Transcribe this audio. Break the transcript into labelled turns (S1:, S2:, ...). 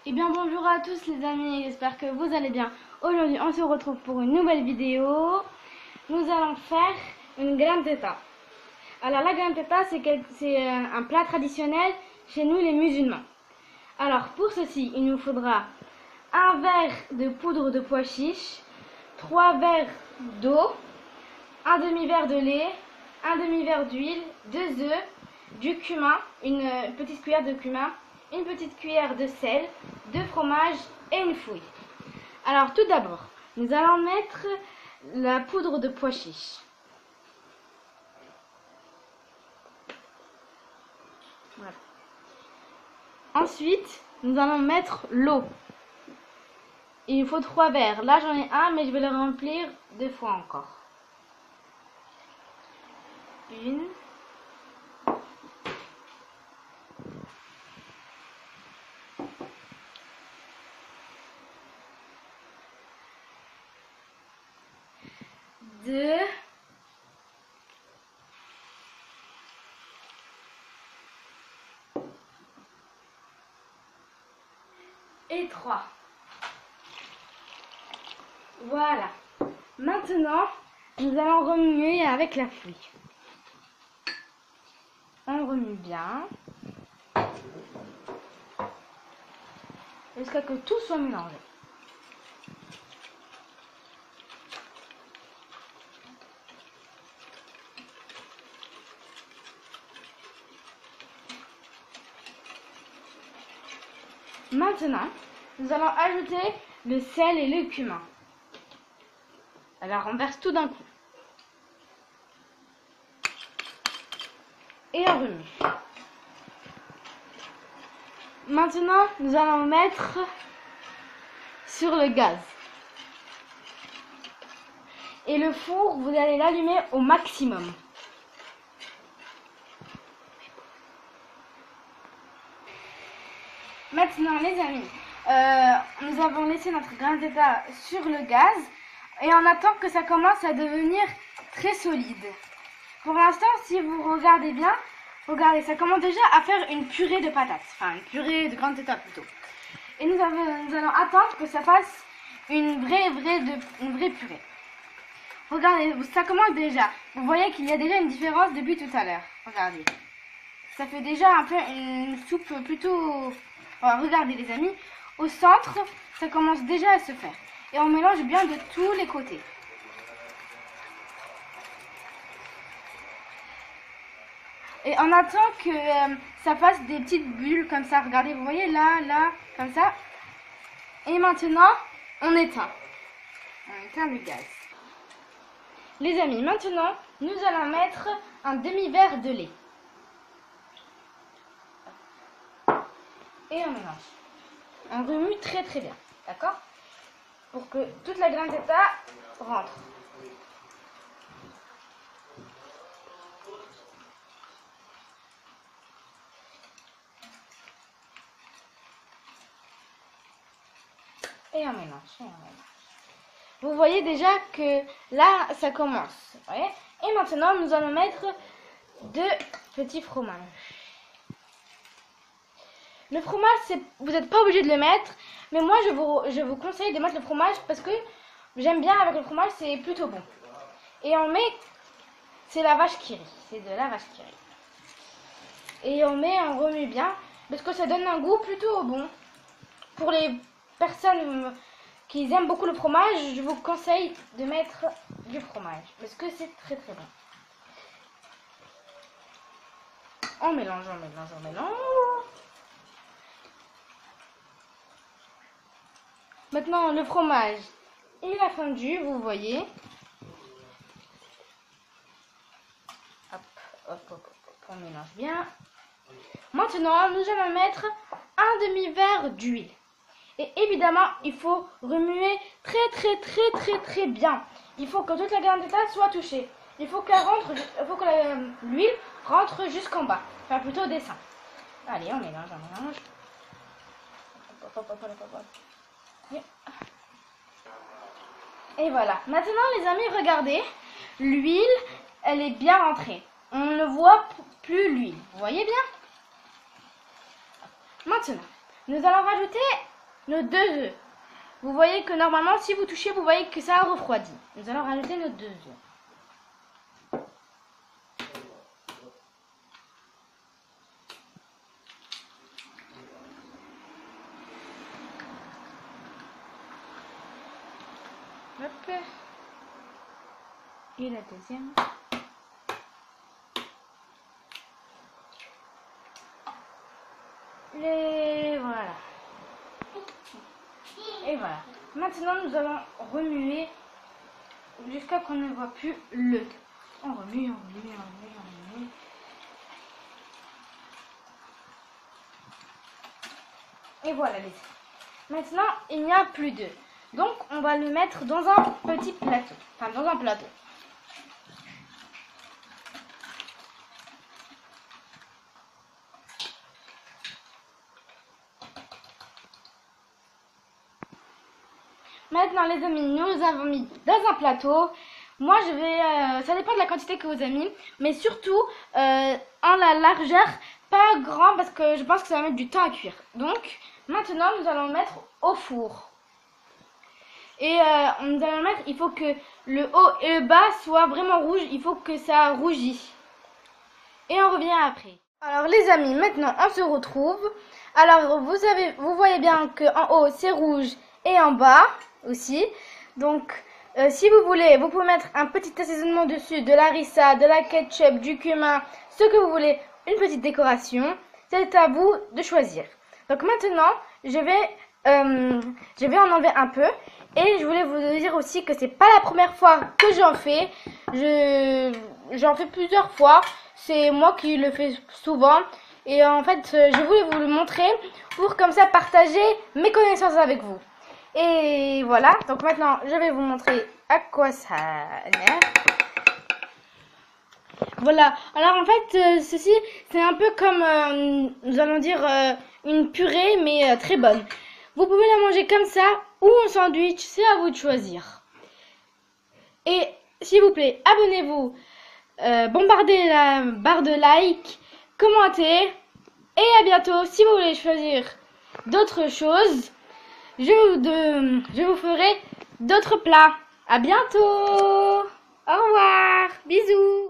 S1: Eh bien bonjour à tous les amis, j'espère que vous allez bien. Aujourd'hui on se retrouve pour une nouvelle vidéo. Nous allons faire une granteta. Alors la granteta c'est un plat traditionnel chez nous les musulmans. Alors pour ceci il nous faudra un verre de poudre de pois chiche, 3 verres d'eau, un demi-verre de lait, un demi-verre d'huile, 2 œufs, du cumin, une petite cuillère de cumin, une petite cuillère de sel, de fromage et une fouille. Alors tout d'abord, nous allons mettre la poudre de pois chiche. Voilà. Ensuite, nous allons mettre l'eau. Il nous faut 3 verres. Là j'en ai un, mais je vais le remplir 2 fois encore. Une. Deux. Et 3. Voilà. Maintenant, nous allons remuer avec la fouille. On remue bien. Jusqu'à que tout soit mélangé. Maintenant, nous allons ajouter le sel et le cumin. Alors, on verse tout d'un coup. Et on remue. Maintenant, nous allons mettre sur le gaz. Et le four, vous allez l'allumer au maximum. Maintenant les amis, nous avons laissé notre granteta sur le gaz et on attend que ça commence à devenir très solide. Pour l'instant, si vous regardez bien, regardez, ça commence déjà à faire une purée de patates, enfin une purée de granteta plutôt. Et nous allons attendre que ça fasse une vraie purée. Regardez, ça commence déjà. Vous voyez qu'il y a déjà une différence depuis tout à l'heure. Regardez, ça fait déjà un peu une soupe plutôt... Alors, regardez les amis, au centre, ça commence déjà à se faire. Et on mélange bien de tous les côtés. Et on attend que ça fasse des petites bulles comme ça. Regardez, vous voyez là, comme ça. Et maintenant, on éteint. On éteint le gaz. Les amis, maintenant, nous allons mettre un demi-verre de lait. Et on mélange. On remue très bien, d'accord? Pour que toute la granteta rentre. Et on mélange, Vous voyez déjà que là, ça commence. Vous voyez? Et maintenant, nous allons mettre 2 petits fromages. Le fromage, vous n'êtes pas obligé de le mettre, mais moi je vous conseille de mettre le fromage parce que j'aime bien avec le fromage, c'est plutôt bon. Et on met, c'est la vache qui rit, c'est de la vache qui rit. Et on remue bien parce que ça donne un goût plutôt bon. Pour les personnes qui aiment beaucoup le fromage, je vous conseille de mettre du fromage parce que c'est très bon. On mélange. Maintenant, le fromage, il a fondu, vous voyez. Hop, on mélange bien. Maintenant, nous allons mettre un demi-verre d'huile. Et évidemment, il faut remuer très bien. Il faut que toute la granteta soit touchée. Il faut que l'huile rentre jusqu'en bas. Enfin, plutôt au dessin. Allez, on mélange. Et voilà. Maintenant les amis, regardez. L'huile, elle est bien rentrée. On ne voit plus l'huile. Vous voyez bien? Maintenant, nous allons rajouter nos 2 œufs. Vous voyez que normalement, si vous touchez, vous voyez que ça a refroidi. Nous allons rajouter nos 2 œufs. Hop. Et la deuxième. Et voilà. Et voilà. Maintenant, nous allons remuer jusqu'à qu'on ne voit plus le. On remue, on remue, on remue, on remue. Et voilà les œufs. Maintenant, il n'y a plus d'œufs. Donc, on va le mettre dans un petit plateau. Enfin, dans un plateau. Maintenant, les amis, nous avons mis dans un plateau. Moi, je vais... ça dépend de la quantité que vous avez mis. Mais surtout, en la largeur, pas grand parce que je pense que ça va mettre du temps à cuire. Donc, maintenant, nous allons le mettre au four. Et nous allons le mettre, il faut que le haut et le bas soient vraiment rouges. Il faut que ça rougisse. Et on revient après. Alors, les amis, maintenant, on se retrouve. Alors, vous voyez bien qu'en haut, c'est rouge et en bas aussi. Donc, si vous voulez, vous pouvez mettre un petit assaisonnement dessus, de la harissa, de la ketchup, du cumin, ce que vous voulez, une petite décoration. C'est à vous de choisir. Donc maintenant, je vais en enlever un peu. Et je voulais vous dire aussi que c'est pas la première fois que j'en fais. J'en fais plusieurs fois. C'est moi qui le fais souvent. Et en fait, je voulais vous le montrer pour comme ça partager mes connaissances avec vous. Et voilà, donc maintenant je vais vous montrer à quoi ça a l'air. Voilà, alors en fait ceci c'est un peu comme, nous allons dire une purée mais très bonne. Vous pouvez la manger comme ça ou en sandwich, c'est à vous de choisir. Et s'il vous plaît, abonnez-vous, bombardez la barre de like, commentez et à bientôt. Si vous voulez choisir d'autres choses, je vous ferai d'autres plats. À bientôt. Au revoir. Bisous.